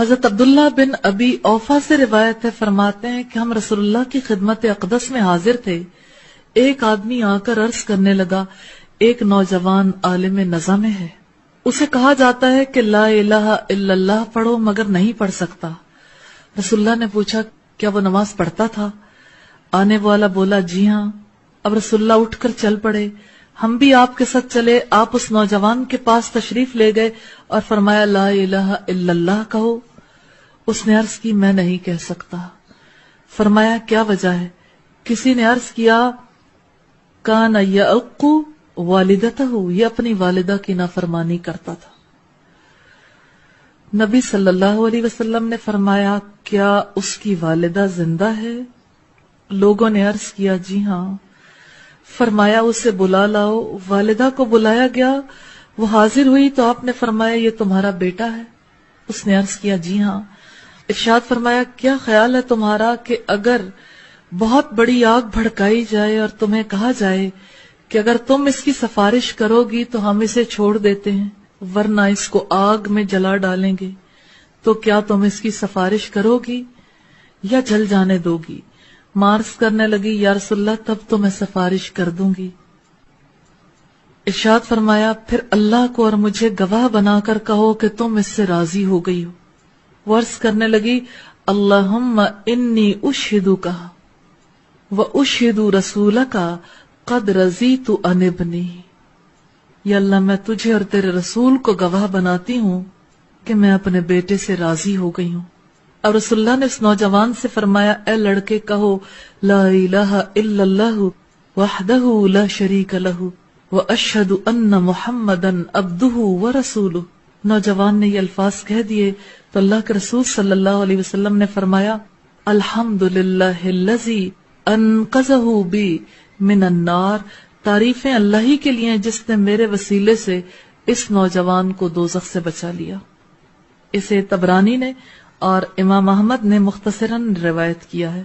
حضرت عبداللہ بن ابی اوفا سے روایت ہے، فرماتے ہیں کہ ہم رسول اللہ کی خدمت اقدس میں حاضر تھے، ایک آدمی آ کر عرض کرنے لگا ایک نوجوان عالم نظم ہے، اسے کہا جاتا ہے کہ لا الہ الا اللہ پڑھو مگر نہیں پڑھ سکتا۔ رسول اللہ نے پوچھا کیا وہ نماز پڑھتا تھا؟ آنے والا بولا جی ہاں۔ اب رسول اللہ اٹھ کر چل پڑے، ہم بھی آپ کے ساتھ چلے، آپ اس نوجوان کے پاس تشریف لے گئے اور فرمایا لا الہ الا اللہ کہو۔ اس نے عرض کی میں نہیں کہہ سکتا۔ فرمایا کیا وجہ ہے؟ کسی نے عرض کیا کان یعق والدتہ، یہ اپنی والدہ کی نافرمانی کرتا تھا۔ نبی صلی اللہ علیہ وسلم نے فرمایا کیا اس کی والدہ زندہ ہے؟ لوگوں نے عرض کیا جی ہاں۔ فرمایا اسے بلا لاؤ۔ والدہ کو بلایا گیا، وہ حاضر ہوئی تو آپ نے فرمایا یہ تمہارا بیٹا ہے؟ اس نے عرض کیا جی ہاں۔ ارشاد فرمایا کیا خیال ہے تمہارا کہ اگر بہت بڑی آگ بھڑکائی جائے اور تمہیں کہا جائے کہ اگر تم اس کی سفارش کرو گی تو ہم اسے چھوڑ دیتے ہیں ورنہ اس کو آگ میں جلا ڈالیں گے، تو کیا تم اس کی سفارش کرو گی یا جل جانے دو گی؟ مارس کرنے لگی یا رسول اللہ تب تو میں سفارش کر دوں گی۔ ارشاد فرمایا پھر اللہ کو اور مجھے گواہ بنا کر کہو کہ تم اس سے راضی ہو گئی ہو۔ وہ عرض کرنے لگی اللہم انی اشہدک و اشہد رسولک قد رضیت عن ابنی، یا اللہ میں تجھے اور تیرے رسول کو گواہ بناتی ہوں کہ میں اپنے بیٹے سے راضی ہو گئی ہوں۔ اور رسول اللہ نے اس نوجوان سے فرمایا اے لڑکے کہو لا الہ الا اللہ وحدہ لا شریک لہ واشہد ان محمدا عبدہ ورسولہ۔ نوجوان نے یہ الفاظ کہہ دیے تو اللہ کے رسول صلی اللہ علیہ وسلم نے فرمایا الحمدللہ الذی انقذہ بی من النار، تعریفیں اللہ ہی کے لیے جس نے میرے وسیلے سے اس نوجوان کو دوزخ سے بچا لیا۔ اسے طبرانی نے اور امام احمد نے مختصراً روایت کیا ہے۔